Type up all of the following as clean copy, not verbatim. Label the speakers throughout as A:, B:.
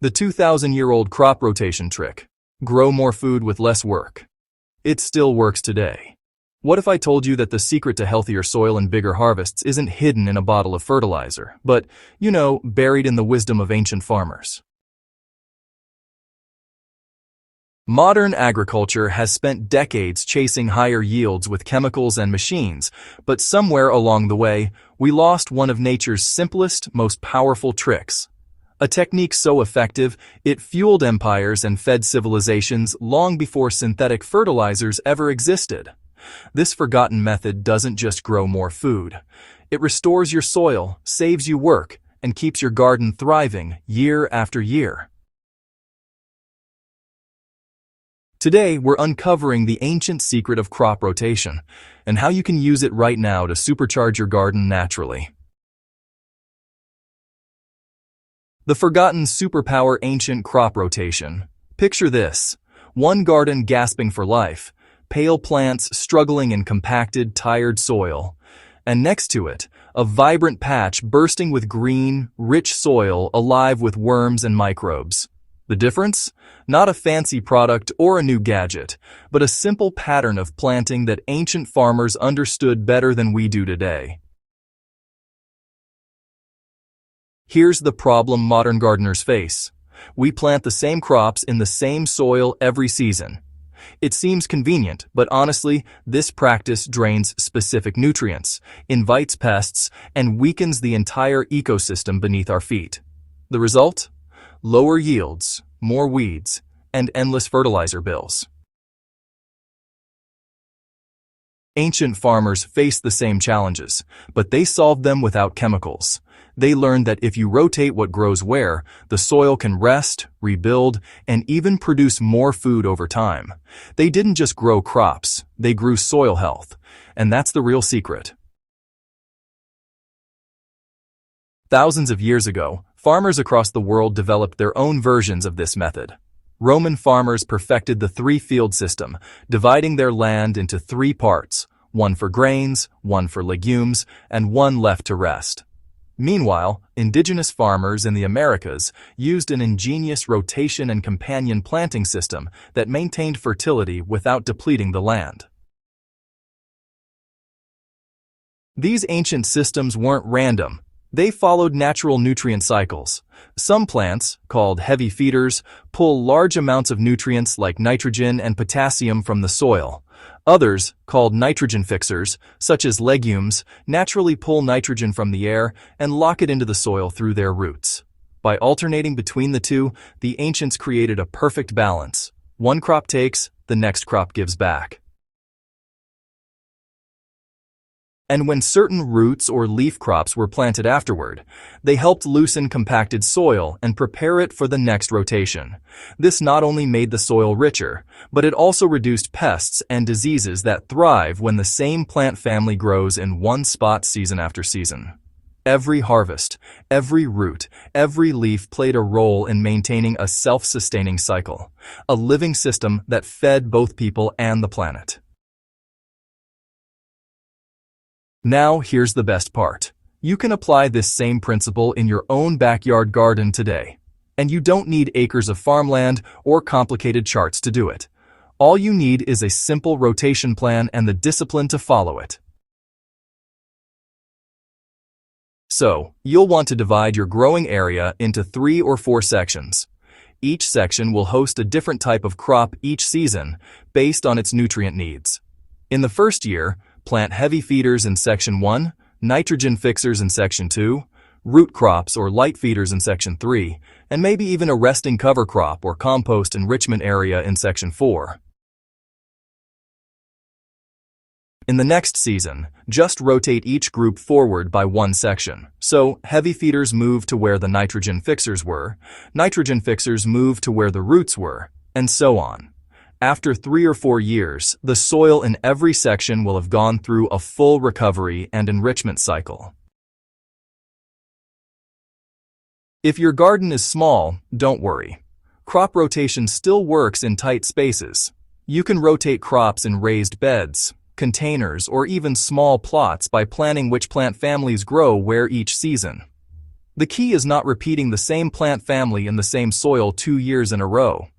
A: The 2,000-year-old crop rotation trick. Grow more food with less work. It still works today. What if I told you that the secret to healthier soil and bigger harvests isn't hidden in a bottle of fertilizer, but, buried in the wisdom of ancient farmers? Modern agriculture has spent decades chasing higher yields with chemicals and machines, but somewhere along the way, we lost one of nature's simplest, most powerful tricks. A technique so effective, it fueled empires and fed civilizations long before synthetic fertilizers ever existed. This forgotten method doesn't just grow more food. It restores your soil, saves you work, and keeps your garden thriving year after year. Today, we're uncovering the ancient secret of crop rotation and how you can use it right now to supercharge your garden naturally. The forgotten superpower ancient crop rotation. Picture this: one garden gasping for life, pale plants struggling in compacted, tired soil, and next to it, a vibrant patch bursting with green, rich soil alive with worms and microbes. The difference? Not a fancy product or a new gadget, but a simple pattern of planting that ancient farmers understood better than we do today. Here's the problem modern gardeners face. We plant the same crops in the same soil every season. It seems convenient, but honestly, this practice drains specific nutrients, invites pests, and weakens the entire ecosystem beneath our feet. The result? Lower yields, more weeds, and endless fertilizer bills. Ancient farmers faced the same challenges, but they solved them without chemicals. They learned that if you rotate what grows where, the soil can rest, rebuild, and even produce more food over time. They didn't just grow crops, they grew soil health. And that's the real secret. Thousands of years ago, farmers across the world developed their own versions of this method. Roman farmers perfected the three-field system, dividing their land into three parts, one for grains, one for legumes, and one left to rest. Meanwhile, indigenous farmers in the Americas used an ingenious rotation and companion planting system that maintained fertility without depleting the land. These ancient systems weren't random. They followed natural nutrient cycles. Some plants, called heavy feeders, pull large amounts of nutrients like nitrogen and potassium from the soil. Others, called nitrogen fixers, such as legumes, naturally pull nitrogen from the air and lock it into the soil through their roots. By alternating between the two, the ancients created a perfect balance. One crop takes, the next crop gives back. And when certain roots or leaf crops were planted afterward, they helped loosen compacted soil and prepare it for the next rotation. This not only made the soil richer, but it also reduced pests and diseases that thrive when the same plant family grows in one spot season after season. Every harvest, every root, every leaf played a role in maintaining a self-sustaining cycle, a living system that fed both people and the planet. Now, here's the best part. You can apply this same principle in your own backyard garden today. And you don't need acres of farmland or complicated charts to do it. All you need is a simple rotation plan and the discipline to follow it. So, you'll want to divide your growing area into 3 or 4 sections. Each section will host a different type of crop each season, based on its nutrient needs. In the first year, plant heavy feeders in Section 1, nitrogen fixers in Section 2, root crops or light feeders in Section 3, and maybe even a resting cover crop or compost enrichment area in Section 4. In the next season, just rotate each group forward by one section. So, heavy feeders move to where the nitrogen fixers were, nitrogen fixers move to where the roots were, and so on. After 3 or 4 years, the soil in every section will have gone through a full recovery and enrichment cycle. If your garden is small, don't worry. Crop rotation still works in tight spaces. You can rotate crops in raised beds, containers, or even small plots by planning which plant families grow where each season. The key is not repeating the same plant family in the same soil 2 years in a row.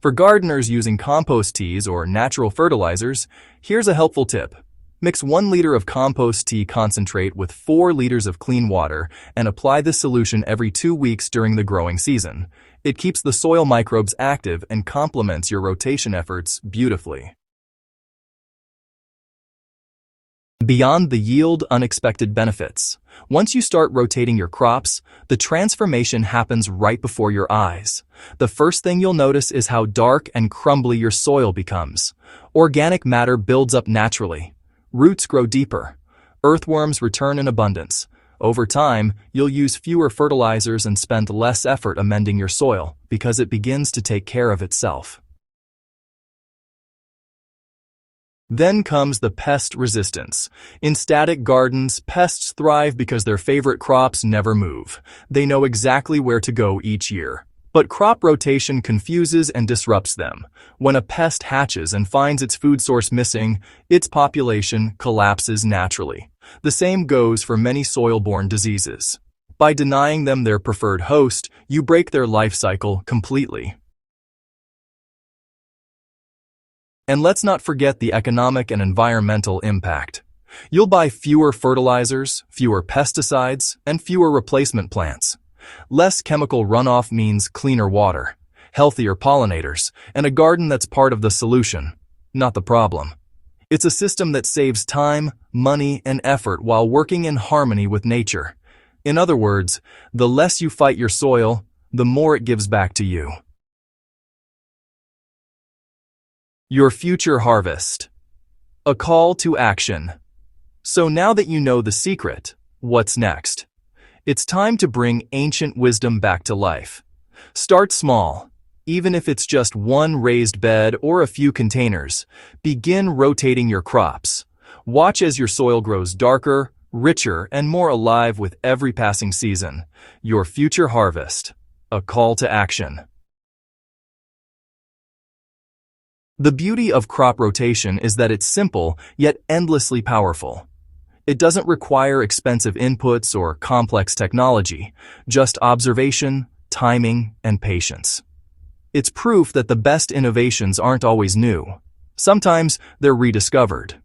A: For gardeners using compost teas or natural fertilizers, here's a helpful tip. Mix 1 liter of compost tea concentrate with 4 liters of clean water and apply this solution every 2 weeks during the growing season. It keeps the soil microbes active and complements your rotation efforts beautifully. Beyond the yield, unexpected benefits. Once you start rotating your crops, the transformation happens right before your eyes. The first thing you'll notice is how dark and crumbly your soil becomes. Organic matter builds up naturally. Roots grow deeper. Earthworms return in abundance. Over time, you'll use fewer fertilizers and spend less effort amending your soil because it begins to take care of itself. Then comes the pest resistance. In static gardens, pests thrive because their favorite crops never move. They know exactly where to go each year. But crop rotation confuses and disrupts them. When a pest hatches and finds its food source missing, its population collapses naturally. The same goes for many soil-borne diseases. By denying them their preferred host, you break their life cycle completely. And let's not forget the economic and environmental impact. You'll buy fewer fertilizers, fewer pesticides, and fewer replacement plants. Less chemical runoff means cleaner water, healthier pollinators, and a garden that's part of the solution, not the problem. It's a system that saves time, money, and effort while working in harmony with nature. In other words, the less you fight your soil, the more it gives back to you. Your future harvest. A call to action. So now that you know the secret, what's next? It's time to bring ancient wisdom back to life. Start small. Even if it's just 1 raised bed or a few containers, begin rotating your crops. Watch as your soil grows darker, richer, and more alive with every passing season. Your future harvest. A call to action. The beauty of crop rotation is that it's simple, yet endlessly powerful. It doesn't require expensive inputs or complex technology, just observation, timing, and patience. It's proof that the best innovations aren't always new. Sometimes they're rediscovered.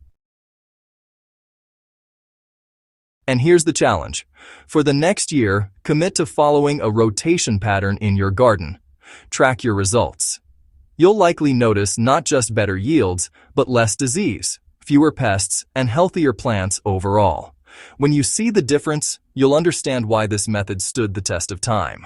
A: And here's the challenge. For the next year, commit to following a rotation pattern in your garden. Track your results. You'll likely notice not just better yields, but less disease, fewer pests, and healthier plants overall. When you see the difference, you'll understand why this method stood the test of time.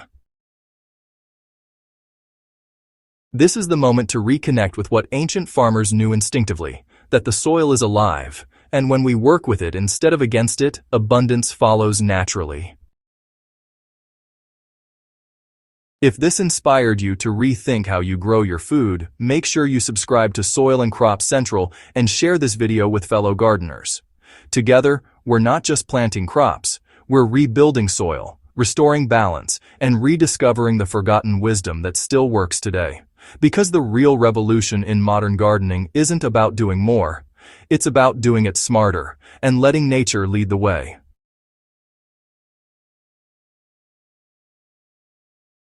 A: This is the moment to reconnect with what ancient farmers knew instinctively, that the soil is alive, and when we work with it instead of against it, abundance follows naturally. If this inspired you to rethink how you grow your food, make sure you subscribe to Soil and Crop Central and share this video with fellow gardeners. Together, we're not just planting crops, we're rebuilding soil, restoring balance, and rediscovering the forgotten wisdom that still works today. Because the real revolution in modern gardening isn't about doing more, it's about doing it smarter and letting nature lead the way.